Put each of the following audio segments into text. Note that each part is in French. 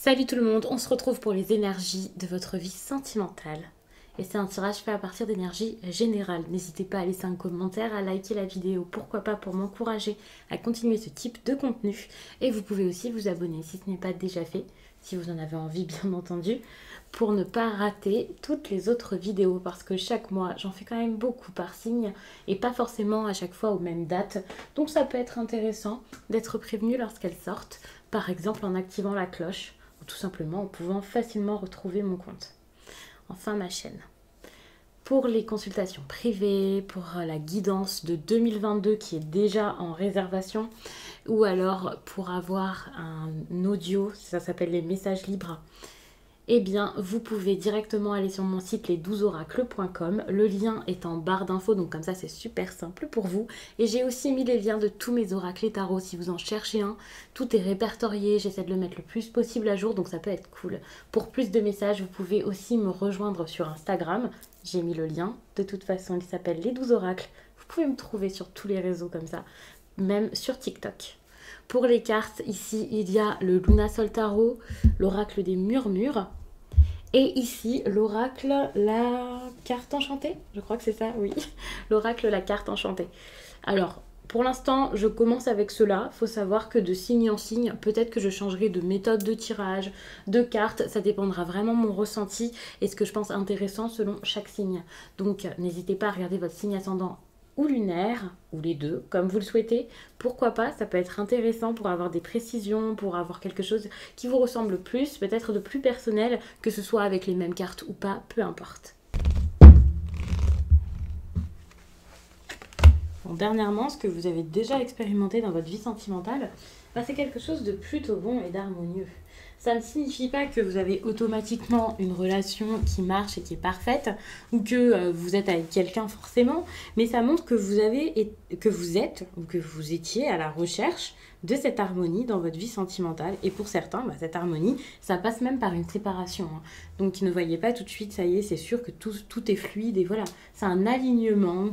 Salut tout le monde, on se retrouve pour les énergies de votre vie sentimentale. Et c'est un tirage fait à partir d'énergie générale. N'hésitez pas à laisser un commentaire, à liker la vidéo, pourquoi pas pour m'encourager à continuer ce type de contenu. Et vous pouvez aussi vous abonner si ce n'est pas déjà fait, si vous en avez envie bien entendu, pour ne pas rater toutes les autres vidéos. Parce que chaque mois, j'en fais quand même beaucoup par signe et pas forcément à chaque fois aux mêmes dates. Donc ça peut être intéressant d'être prévenu lorsqu'elles sortent, par exemple en activant la cloche, ou tout simplement en pouvant facilement retrouver mon compte. Enfin ma chaîne. Pour les consultations privées, pour la guidance de 2022 qui est déjà en réservation, ou alors pour avoir un audio, ça s'appelle les messages libres, eh bien vous pouvez directement aller sur mon site les12oracles.com. Le lien est en barre d'infos, donc comme ça c'est super simple pour vous. Et j'ai aussi mis les liens de tous mes oracles et tarots si vous en cherchez un. Tout est répertorié, j'essaie de le mettre le plus possible à jour, donc ça peut être cool. Pour plus de messages, vous pouvez aussi me rejoindre sur Instagram. J'ai mis le lien, de toute façon il s'appelle les 12 oracles. Vous pouvez me trouver sur tous les réseaux comme ça, même sur TikTok. Pour les cartes, ici, il y a le Lunasol Tarot, l'oracle des murmures. Et ici, l'oracle, la carte enchantée. Je crois que c'est ça, oui. L'oracle, la carte enchantée. Alors, pour l'instant, je commence avec cela. Il faut savoir que de signe en signe, peut-être que je changerai de méthode de tirage, de cartes. Ça dépendra vraiment de mon ressenti et ce que je pense intéressant selon chaque signe. Donc, n'hésitez pas à regarder votre signe ascendant ou lunaire, ou les deux, comme vous le souhaitez. Pourquoi pas, ça peut être intéressant pour avoir des précisions, pour avoir quelque chose qui vous ressemble plus, peut-être de plus personnel, que ce soit avec les mêmes cartes ou pas, peu importe. Bon, dernièrement, ce que vous avez déjà expérimenté dans votre vie sentimentale, c'est quelque chose de plutôt bon et d'harmonieux. Ça ne signifie pas que vous avez automatiquement une relation qui marche et qui est parfaite, ou que vous êtes avec quelqu'un forcément, mais ça montre que vous êtes ou que vous étiez à la recherche de cette harmonie dans votre vie sentimentale. Et pour certains, cette harmonie, ça passe même par une séparation. Donc ne voyez pas tout de suite, ça y est, c'est sûr que tout est fluide. Et voilà, c'est un alignement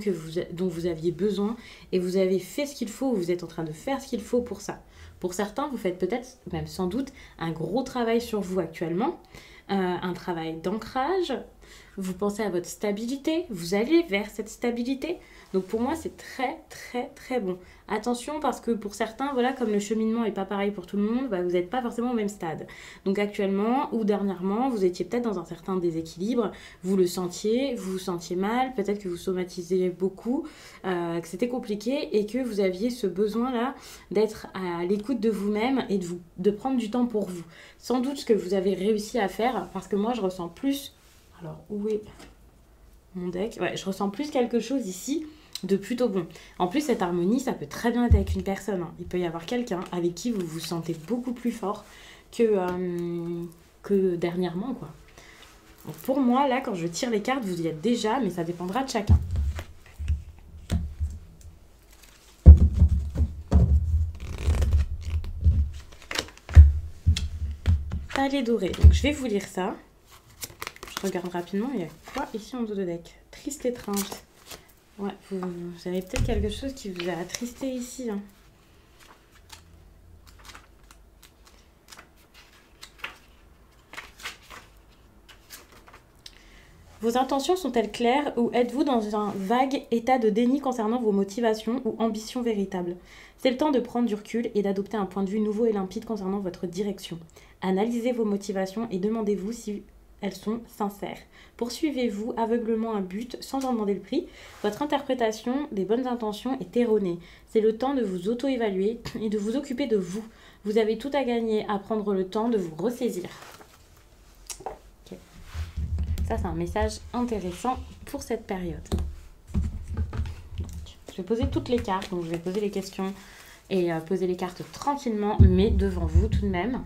dont vous aviez besoin et vous avez fait ce qu'il faut, vous êtes en train de faire ce qu'il faut pour ça. Pour certains, vous faites peut-être, même sans doute, un gros travail sur vous actuellement, un travail d'ancrage. Vous pensez à votre stabilité, vous allez vers cette stabilité. Donc pour moi, c'est très très très bon. Attention parce que pour certains, voilà, comme le cheminement n'est pas pareil pour tout le monde, vous n'êtes pas forcément au même stade. Donc actuellement ou dernièrement, vous étiez peut-être dans un certain déséquilibre, vous le sentiez, vous vous sentiez mal, peut-être que vous somatisiez beaucoup, que c'était compliqué et que vous aviez ce besoin-là d'être à l'écoute de vous-même et de prendre du temps pour vous. Sans doute ce que vous avez réussi à faire, parce que moi je ressens plus... Alors, où est mon deck? Ouais, je ressens plus quelque chose ici de plutôt bon. En plus, cette harmonie, ça peut très bien être avec une personne. Il peut y avoir quelqu'un avec qui vous vous sentez beaucoup plus fort que dernièrement, quoi. Donc, pour moi, là, quand je tire les cartes, vous y êtes déjà, mais ça dépendra de chacun. Palais doré. Donc, je vais vous lire ça. Je regarde rapidement, il y a quoi ici en dos de deck? Triste étreinte. Ouais, vous avez peut-être quelque chose qui vous a attristé ici. Vos intentions sont-elles claires ou êtes-vous dans un vague état de déni concernant vos motivations ou ambitions véritables? C'est le temps de prendre du recul et d'adopter un point de vue nouveau et limpide concernant votre direction. Analysez vos motivations et demandez-vous si elles sont sincères. Poursuivez-vous aveuglement un but sans en demander le prix? Votre interprétation des bonnes intentions est erronée. C'est le temps de vous auto-évaluer et de vous occuper de vous. Vous avez tout à gagner à prendre le temps de vous ressaisir. Okay. Ça, c'est un message intéressant pour cette période. Je vais poser toutes les cartes, donc je vais poser les questions et poser les cartes tranquillement, mais devant vous tout de même.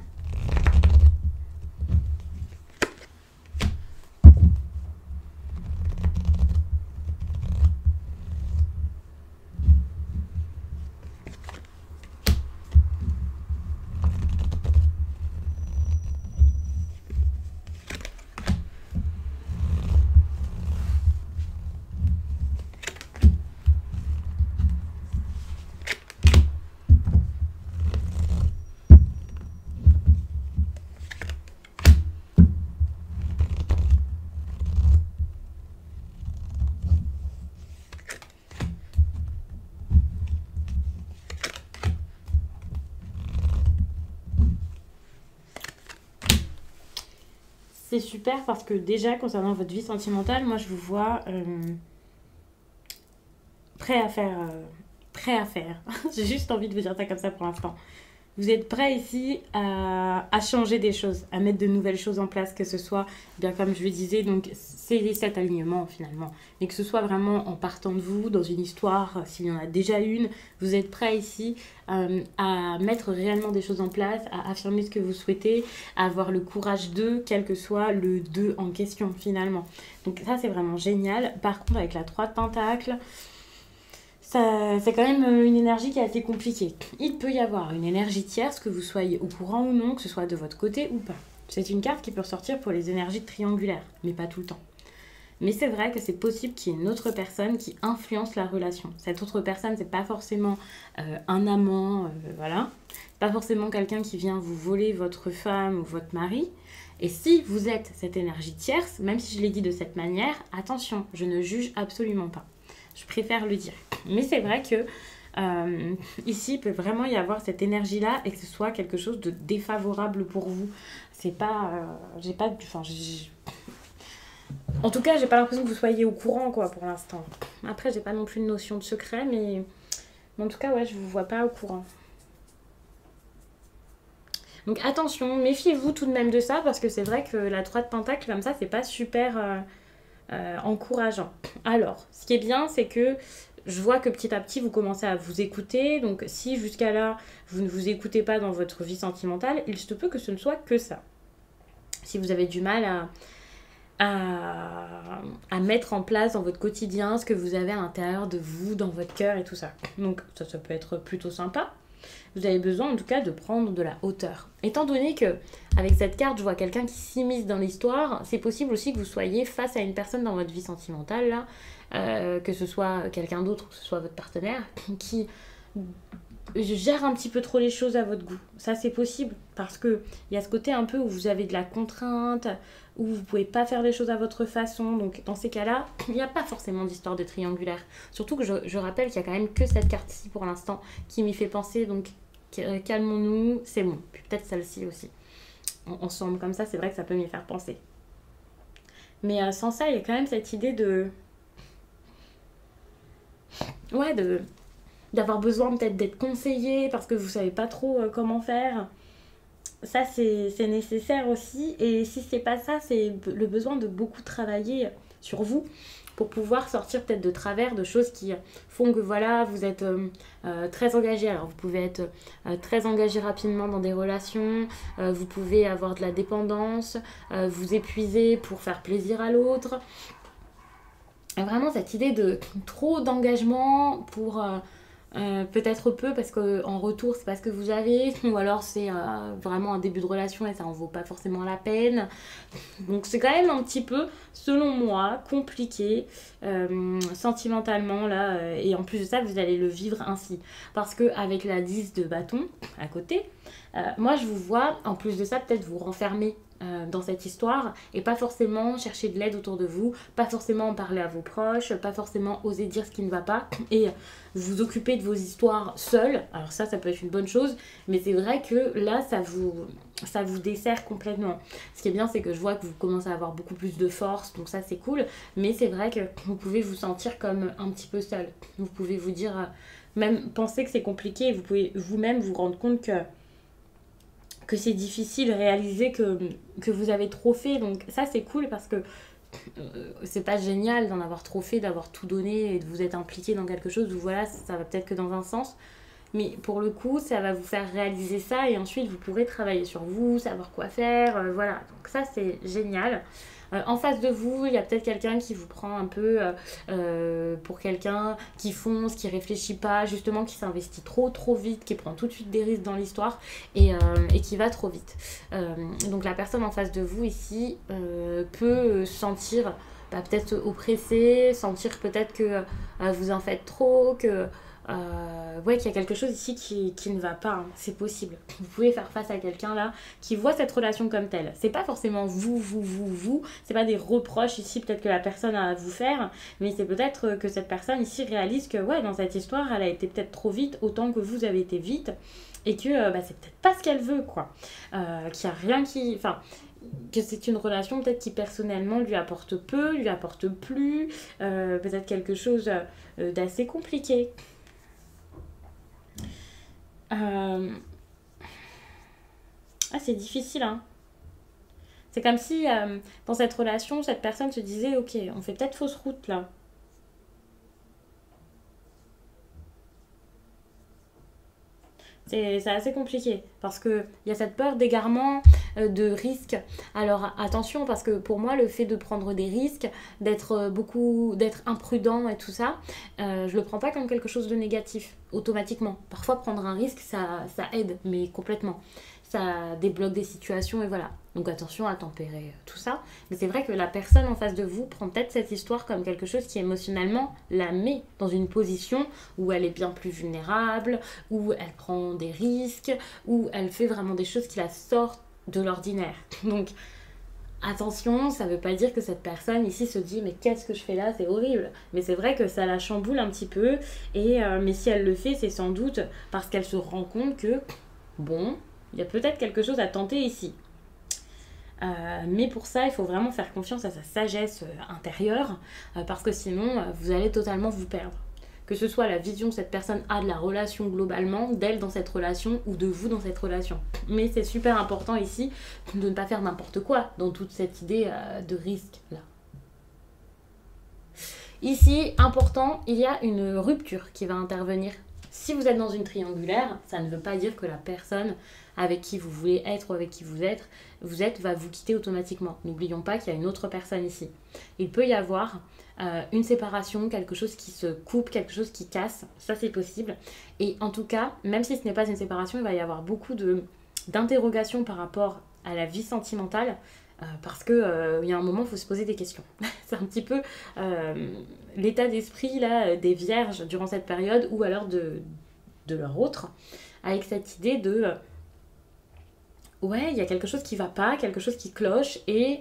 c'est super parce que déjà, concernant votre vie sentimentale, moi je vous vois prêt à faire. Prêt à faire. J'ai juste envie de vous dire ça comme ça pour l'instant. Vous êtes prêt ici à changer des choses, à mettre de nouvelles choses en place, que ce soit, bien comme je le disais, donc c'est les 7 alignements finalement, mais que ce soit vraiment en partant de vous, dans une histoire, s'il y en a déjà une, vous êtes prêt ici à mettre réellement des choses en place, à affirmer ce que vous souhaitez, à avoir le courage de, quel que soit le 2 en question finalement. Donc ça c'est vraiment génial. Par contre avec la 3 de Pentacles, c'est quand même une énergie qui est assez compliquée. Il peut y avoir une énergie tierce, que vous soyez au courant ou non, que ce soit de votre côté ou pas. C'est une carte qui peut ressortir pour les énergies triangulaires, mais pas tout le temps. Mais c'est vrai que c'est possible qu'il y ait une autre personne qui influence la relation. Cette autre personne, c'est pas forcément un amant, voilà. Pas forcément quelqu'un qui vient vous voler votre femme ou votre mari. Et si vous êtes cette énergie tierce, même si je l'ai dit de cette manière, attention, je ne juge absolument pas. Je préfère le dire. Mais c'est vrai que ici, il peut vraiment y avoir cette énergie-là et que ce soit quelque chose de défavorable pour vous. C'est pas... En tout cas, j'ai pas l'impression que vous soyez au courant, quoi, pour l'instant. Après, j'ai pas non plus une notion de secret, mais en tout cas, ouais, je vous vois pas au courant. Donc attention, méfiez-vous tout de même de ça, parce que c'est vrai que la 3 de Pentacle, comme ça, c'est pas super encourageant. Alors, ce qui est bien, c'est que je vois que petit à petit, vous commencez à vous écouter. Donc, si jusqu'à là, vous ne vous écoutez pas dans votre vie sentimentale, il se peut que ce ne soit que ça. Si vous avez du mal à mettre en place dans votre quotidien ce que vous avez à l'intérieur de vous, dans votre cœur et tout ça. Donc, ça peut être plutôt sympa. Vous avez besoin en tout cas de prendre de la hauteur. Étant donné que avec cette carte, je vois quelqu'un qui s'immisce dans l'histoire, c'est possible aussi que vous soyez face à une personne dans votre vie sentimentale, là, que ce soit quelqu'un d'autre, que ce soit votre partenaire, qui gère un petit peu trop les choses à votre goût. Ça, c'est possible parce qu'il y a ce côté un peu où vous avez de la contrainte, où vous ne pouvez pas faire les choses à votre façon. Donc, dans ces cas-là, il n'y a pas forcément d'histoire de triangulaire. Surtout que je rappelle qu'il n'y a quand même que cette carte-ci pour l'instant qui m'y fait penser. Donc, calmons-nous, c'est bon. Puis peut-être celle-ci aussi. Ensemble, comme ça, c'est vrai que ça peut m'y faire penser. Mais sans ça, il y a quand même cette idée de... Ouais, d'avoir besoin peut-être d'être conseillé parce que vous savez pas trop comment faire. Ça, c'est nécessaire aussi. Et si c'est pas ça, c'est le besoin de beaucoup travailler sur vous pour pouvoir sortir peut-être de travers, de choses qui font que voilà, vous êtes très engagé. Alors vous pouvez être très engagé rapidement dans des relations, vous pouvez avoir de la dépendance, vous épuiser pour faire plaisir à l'autre. Vraiment cette idée de trop d'engagement pour peut-être peu parce qu'en retour c'est pas ce que vous avez, ou alors c'est vraiment un début de relation et ça en vaut pas forcément la peine. Donc c'est quand même un petit peu, selon moi, compliqué sentimentalement là, et en plus de ça vous allez le vivre ainsi parce que avec la 10 de bâton à côté, moi je vous vois en plus de ça peut-être vous renfermer dans cette histoire et pas forcément chercher de l'aide autour de vous, pas forcément en parler à vos proches, pas forcément oser dire ce qui ne va pas et vous occuper de vos histoires seul. Alors ça peut être une bonne chose, mais c'est vrai que là ça vous dessert complètement. Ce qui est bien, c'est que je vois que vous commencez à avoir beaucoup plus de force, donc ça c'est cool, mais c'est vrai que vous pouvez vous sentir comme un petit peu seul. Vous pouvez vous dire, même penser que c'est compliqué, vous pouvez vous-même vous rendre compte que c'est difficile, réaliser que vous avez trop fait. Donc ça c'est cool parce que c'est pas génial d'en avoir trop fait, d'avoir tout donné et de vous être impliqué dans quelque chose où voilà, ça va peut-être que dans un sens. Mais pour le coup, ça va vous faire réaliser ça et ensuite vous pourrez travailler sur vous, savoir quoi faire, voilà. Donc ça c'est génial. En face de vous, il y a peut-être quelqu'un qui vous prend un peu pour quelqu'un qui fonce, qui réfléchit pas, justement qui s'investit trop vite, qui prend tout de suite des risques dans l'histoire et qui va trop vite. Donc la personne en face de vous ici peut sentir peut-être oppressée, sentir peut-être que vous en faites trop, que... qu'il y a quelque chose ici qui ne va pas, hein. C'est possible. Vous pouvez faire face à quelqu'un là qui voit cette relation comme telle. C'est pas forcément vous. C'est pas des reproches ici peut-être que la personne a à vous faire, mais c'est peut-être que cette personne ici réalise que ouais, dans cette histoire, elle a été peut-être trop vite autant que vous avez été vite et que c'est peut-être pas ce qu'elle veut, quoi. Qu'il y a rien qui... Enfin, que c'est une relation peut-être qui personnellement lui apporte peu, lui apporte plus, peut-être quelque chose d'assez compliqué. Ah, c'est difficile, hein. C'est comme si dans cette relation, cette personne se disait, ok, on fait peut-être fausse route là. C'est assez compliqué parce qu'il y a cette peur d'égarement, de risque. Alors attention parce que pour moi le fait de prendre des risques, d'être imprudent et tout ça, je le prends pas comme quelque chose de négatif automatiquement. Parfois prendre un risque ça aide mais complètement. Ça débloque des situations et voilà. Donc attention à tempérer tout ça. Mais c'est vrai que la personne en face de vous prend peut-être cette histoire comme quelque chose qui émotionnellement la met dans une position où elle est bien plus vulnérable, où elle prend des risques, où elle fait vraiment des choses qui la sortent de l'ordinaire. Donc attention, ça ne veut pas dire que cette personne ici se dit mais qu'est-ce que je fais là, c'est horrible. Mais c'est vrai que ça la chamboule un petit peu. Mais si elle le fait, c'est sans doute parce qu'elle se rend compte que, bon, il y a peut-être quelque chose à tenter ici. Mais pour ça, il faut vraiment faire confiance à sa sagesse intérieure parce que sinon, vous allez totalement vous perdre. Que ce soit la vision que cette personne a de la relation globalement, d'elle dans cette relation ou de vous dans cette relation. Mais c'est super important ici de ne pas faire n'importe quoi dans toute cette idée de risque là. Ici, important, il y a une rupture qui va intervenir. Si vous êtes dans une triangulaire, ça ne veut pas dire que la personne avec qui vous voulez être ou avec qui vous êtes va vous quitter automatiquement. N'oublions pas qu'il y a une autre personne ici. Il peut y avoir une séparation, quelque chose qui se coupe, quelque chose qui casse. Ça, c'est possible. Et en tout cas, même si ce n'est pas une séparation, il va y avoir beaucoup d'interrogations par rapport à la vie sentimentale. Parce qu'il y a un moment, il faut se poser des questions. C'est un petit peu l'état d'esprit là, des vierges durant cette période ou alors de leur autre, avec cette idée de ouais, il y a quelque chose qui va pas, quelque chose qui cloche et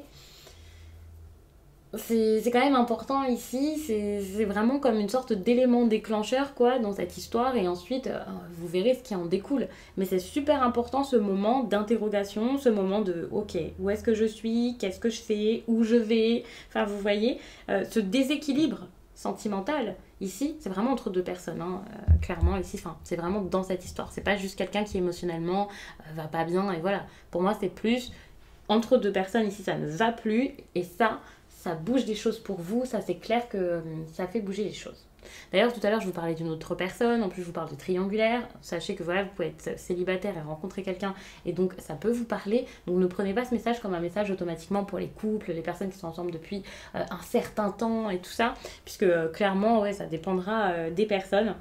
c'est quand même important ici, c'est vraiment comme une sorte d'élément déclencheur quoi dans cette histoire et ensuite vous verrez ce qui en découle. Mais c'est super important ce moment d'interrogation, ce moment de ok, où est-ce que je suis, qu'est-ce que je fais, où je vais, enfin vous voyez, ce déséquilibre sentimental ici, c'est vraiment entre deux personnes, hein, clairement ici, c'est vraiment dans cette histoire. C'est pas juste quelqu'un qui émotionnellement va pas bien et voilà. Pour moi c'est plus entre deux personnes ici, ça ne va plus et ça bouge des choses pour vous, ça c'est clair que ça fait bouger les choses. D'ailleurs, tout à l'heure, je vous parlais d'une autre personne, en plus je vous parle de triangulaire. Sachez que voilà, vous pouvez être célibataire et rencontrer quelqu'un, et donc ça peut vous parler. Donc ne prenez pas ce message comme un message automatiquement pour les couples, les personnes qui sont ensemble depuis un certain temps et tout ça, puisque clairement, ouais, ça dépendra des personnes.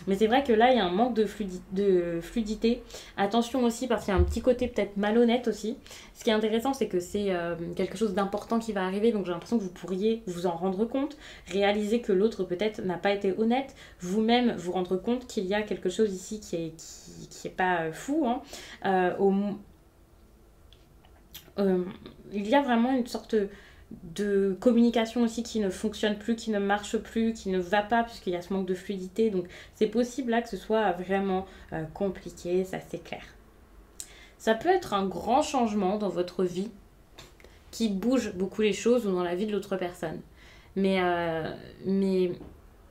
Mais c'est vrai que là, il y a un manque de fluidité. Attention aussi, parce qu'il y a un petit côté peut-être malhonnête aussi. Ce qui est intéressant, c'est que c'est quelque chose d'important qui va arriver. Donc j'ai l'impression que vous pourriez vous en rendre compte, réaliser que l'autre peut-être n'a pas été honnête, vous-même vous rendre compte qu'il y a quelque chose ici qui est pas fou. Hein. Il y a vraiment une sorte de communication aussi qui ne fonctionne plus, qui ne marche plus, qui ne va pas puisqu'il y a ce manque de fluidité. Donc c'est possible là que ce soit vraiment compliqué, ça c'est clair. Ça peut être un grand changement dans votre vie qui bouge beaucoup les choses ou dans la vie de l'autre personne. Mais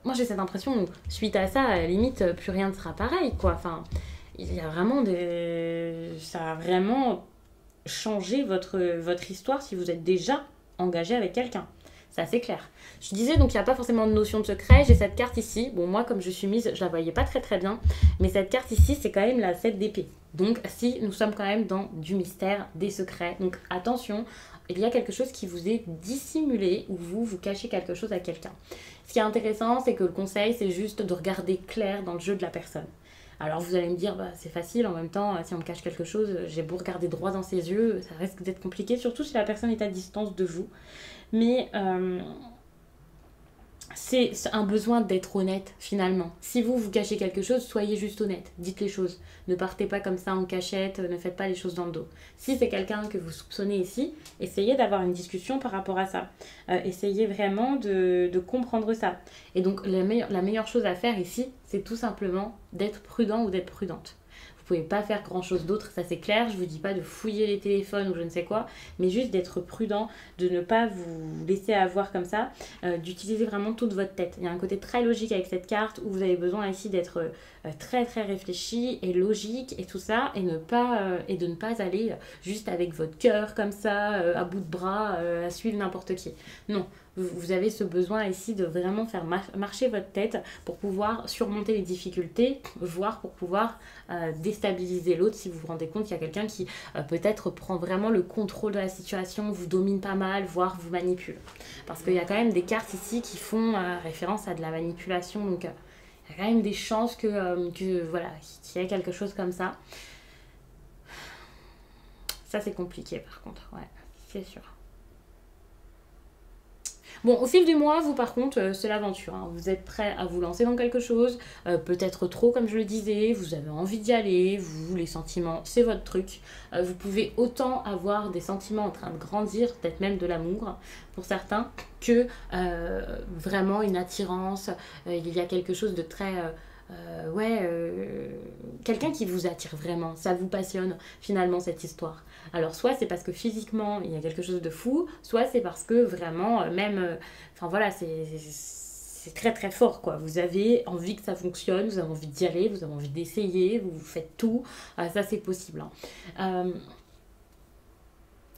moi j'ai cette impression où suite à ça, à la limite, plus rien ne sera pareil, quoi. Enfin, il y a vraiment ça a vraiment changé votre histoire si vous êtes déjà engagé avec quelqu'un. C'est assez clair. Je disais donc il n'y a pas forcément de notion de secret. J'ai cette carte ici. Bon, moi comme je suis mise, je la voyais pas très très bien. Mais cette carte ici, c'est quand même la 7 d'épée. Donc si nous sommes quand même dans du mystère, des secrets. Donc attention, il y a quelque chose qui vous est dissimulé ou vous cachez quelque chose à quelqu'un. Ce qui est intéressant, c'est que le conseil, c'est juste de regarder clair dans le jeu de la personne. Alors vous allez me dire, bah, c'est facile, en même temps, si on me cache quelque chose, j'ai beau regarder droit dans ses yeux, ça risque d'être compliqué, surtout si la personne est à distance de vous. Mais c'est un besoin d'être honnête finalement. Si vous cachez quelque chose, soyez juste honnête, dites les choses. Ne partez pas comme ça en cachette, ne faites pas les choses dans le dos. Si c'est quelqu'un que vous soupçonnez ici, essayez d'avoir une discussion par rapport à ça. Essayez vraiment de comprendre ça. Et donc la meilleure chose à faire ici, c'est tout simplement d'être prudent ou d'être prudente. Vous pouvez pas faire grand chose d'autre, ça c'est clair. Je vous dis pas de fouiller les téléphones ou je ne sais quoi, mais juste d'être prudent, de ne pas vous laisser avoir comme ça, d'utiliser vraiment toute votre tête. Il y a un côté très logique avec cette carte où vous avez besoin ici d'être très très réfléchi et logique et tout ça, et de ne pas aller juste avec votre cœur comme ça, à bout de bras, à suivre n'importe qui. Non, vous avez ce besoin ici de vraiment faire marcher votre tête pour pouvoir surmonter les difficultés, voire pour pouvoir déstabiliser l'autre si vous vous rendez compte qu'il y a quelqu'un qui peut-être prend vraiment le contrôle de la situation, vous domine pas mal, voire vous manipule. Parce qu'il y a quand même des cartes ici qui font référence à de la manipulation, donc il y a quand même des chances que voilà, qu'il y ait quelque chose comme ça. Ça c'est compliqué par contre, ouais, c'est sûr. Bon, au fil du mois, vous par contre, c'est l'aventure. Hein. Vous êtes prêt à vous lancer dans quelque chose, peut-être trop comme je le disais, vous avez envie d'y aller, vous, les sentiments, c'est votre truc. Vous pouvez autant avoir des sentiments en train de grandir, peut-être même de l'amour pour certains, que vraiment une attirance. Il y a quelque chose de très... quelqu'un qui vous attire vraiment, ça vous passionne finalement cette histoire. Alors soit c'est parce que physiquement il y a quelque chose de fou, soit c'est parce que vraiment enfin voilà, c'est très très fort quoi. Vous avez envie que ça fonctionne, vous avez envie d'y aller, vous avez envie d'essayer, vous faites tout, ça c'est possible. Hein.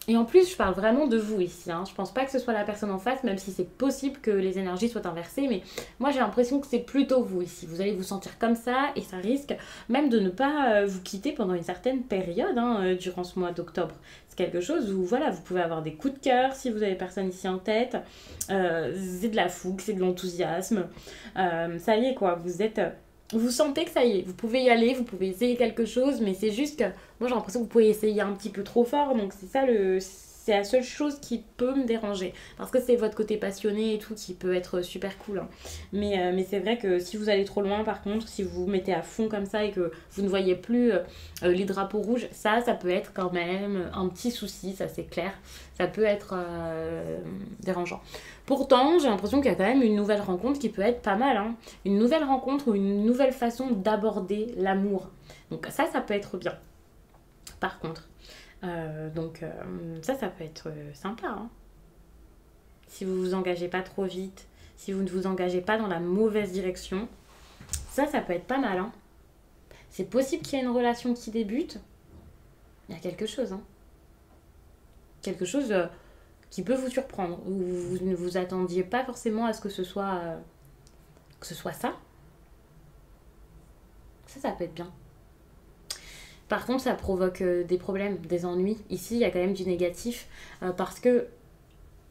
Et en plus, je parle vraiment de vous ici. Hein. Je pense pas que ce soit la personne en face, même si c'est possible que les énergies soient inversées. Mais moi, j'ai l'impression que c'est plutôt vous ici. Vous allez vous sentir comme ça et ça risque même de ne pas vous quitter pendant une certaine période durant ce mois d'octobre. C'est quelque chose où voilà, vous pouvez avoir des coups de cœur si vous avez personne ici en tête. C'est de la fougue, c'est de l'enthousiasme. Ça y est quoi, vous sentez que ça y est, vous pouvez y aller, vous pouvez essayer quelque chose, mais c'est juste que moi j'ai l'impression que vous pouvez essayer un petit peu trop fort, donc c'est la seule chose qui peut me déranger. Parce que c'est votre côté passionné et tout qui peut être super cool. Hein. Mais c'est vrai que si vous allez trop loin, par contre, si vous vous mettez à fond comme ça et que vous ne voyez plus les drapeaux rouges, ça peut être quand même un petit souci, ça c'est clair. Ça peut être dérangeant. Pourtant, j'ai l'impression qu'il y a quand même une nouvelle rencontre qui peut être pas mal. Hein. Une nouvelle rencontre ou une nouvelle façon d'aborder l'amour. Donc ça peut être bien. Par contre. Ça peut être sympa. Hein. Si vous vous engagez pas trop vite, si vous ne vous engagez pas dans la mauvaise direction, ça peut être pas mal. Hein. C'est possible qu'il y ait une relation qui débute. Il y a quelque chose. Hein. Quelque chose qui peut vous surprendre. Ou vous ne vous attendiez pas forcément à ce que ce soit ça. Ça peut être bien. Par contre, ça provoque des problèmes, des ennuis. Ici, il y a quand même du négatif parce que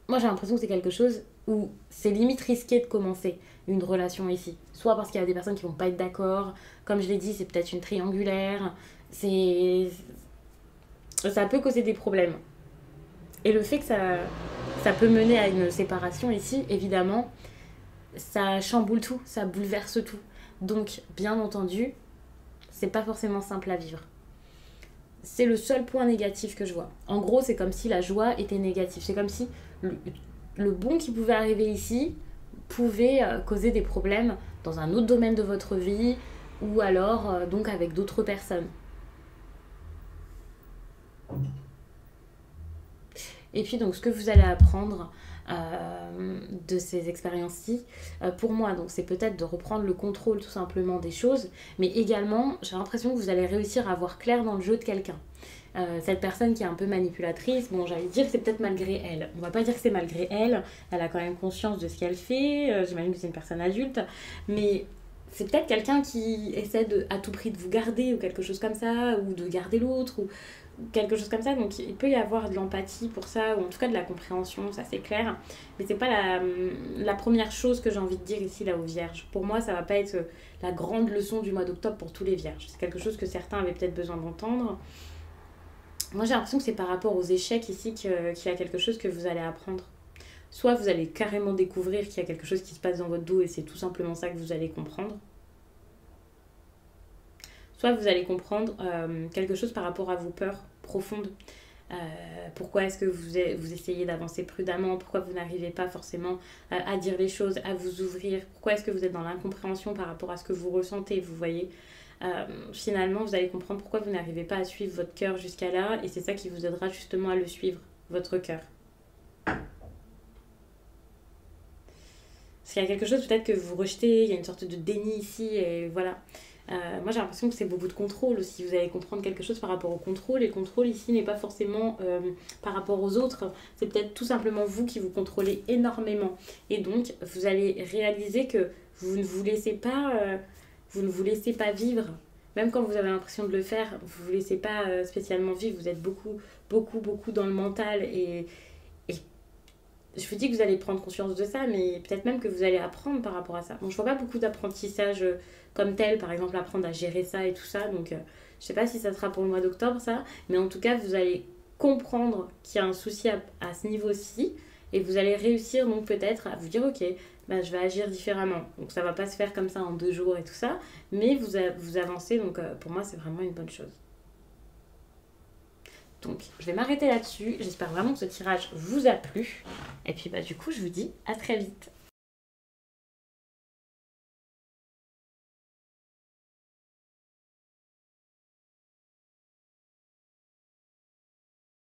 moi, j'ai l'impression que c'est quelque chose où c'est limite risqué de commencer une relation ici. Soit parce qu'il y a des personnes qui vont pas être d'accord. Comme je l'ai dit, c'est peut-être une triangulaire. Ça peut causer des problèmes. Et le fait que ça peut mener à une séparation ici, évidemment, ça chamboule tout, ça bouleverse tout. Donc, bien entendu, c'est pas forcément simple à vivre. C'est le seul point négatif que je vois. En gros, c'est comme si la joie était négative. C'est comme si le bon qui pouvait arriver ici pouvait causer des problèmes dans un autre domaine de votre vie ou alors donc avec d'autres personnes. Et puis donc ce que vous allez apprendre de ces expériences-ci, pour moi, donc c'est peut-être de reprendre le contrôle tout simplement des choses, mais également j'ai l'impression que vous allez réussir à voir clair dans le jeu de quelqu'un. Cette personne qui est un peu manipulatrice, bon j'allais dire que c'est peut-être malgré elle. On va pas dire que c'est malgré elle, elle a quand même conscience de ce qu'elle fait, j'imagine que c'est une personne adulte, mais c'est peut-être quelqu'un qui essaie à tout prix de vous garder ou quelque chose comme ça, ou de garder l'autre, ou quelque chose comme ça, donc il peut y avoir de l'empathie pour ça, ou en tout cas de la compréhension, ça c'est clair, mais c'est pas la première chose que j'ai envie de dire ici là aux vierges. Pour moi ça va pas être la grande leçon du mois d'octobre pour tous les vierges, c'est quelque chose que certains avaient peut-être besoin d'entendre. Moi j'ai l'impression que c'est par rapport aux échecs ici qu'il y a quelque chose que vous allez apprendre. Soit vous allez carrément découvrir qu'il y a quelque chose qui se passe dans votre dos et c'est tout simplement ça que vous allez comprendre. Soit vous allez comprendre quelque chose par rapport à vos peurs profondes. Pourquoi est-ce que vous essayez d'avancer prudemment? Pourquoi vous n'arrivez pas forcément à dire les choses, à vous ouvrir? Pourquoi est-ce que vous êtes dans l'incompréhension par rapport à ce que vous ressentez, vous voyez? finalement, vous allez comprendre pourquoi vous n'arrivez pas à suivre votre cœur jusqu'à là. Et c'est ça qui vous aidera justement à le suivre, votre cœur. Parce qu'il y a quelque chose peut-être que vous rejetez, il y a une sorte de déni ici, et voilà. Moi j'ai l'impression que c'est beaucoup de contrôle aussi. Vous allez comprendre quelque chose par rapport au contrôle, et le contrôle ici n'est pas forcément par rapport aux autres, c'est peut-être tout simplement vous qui vous contrôlez énormément. Et donc vous allez réaliser que vous ne vous laissez pas, vous ne vous laissez pas vivre. Même quand vous avez l'impression de le faire, vous ne vous laissez pas spécialement vivre. Vous êtes beaucoup dans le mental, et je vous dis que vous allez prendre conscience de ça, mais peut-être même que vous allez apprendre par rapport à ça. Bon, je vois pas beaucoup d'apprentissage comme tel, par exemple apprendre à gérer ça et tout ça, donc je sais pas si ça sera pour le mois d'octobre ça, mais en tout cas vous allez comprendre qu'il y a un souci à ce niveau-ci, et vous allez réussir donc peut-être à vous dire ok, bah, je vais agir différemment. Donc ça va pas se faire comme ça en 2 jours et tout ça, mais vous avancez, donc pour moi c'est vraiment une bonne chose. Donc, je vais m'arrêter là-dessus. J'espère vraiment que ce tirage vous a plu. Et puis, bah, du coup, je vous dis à très vite.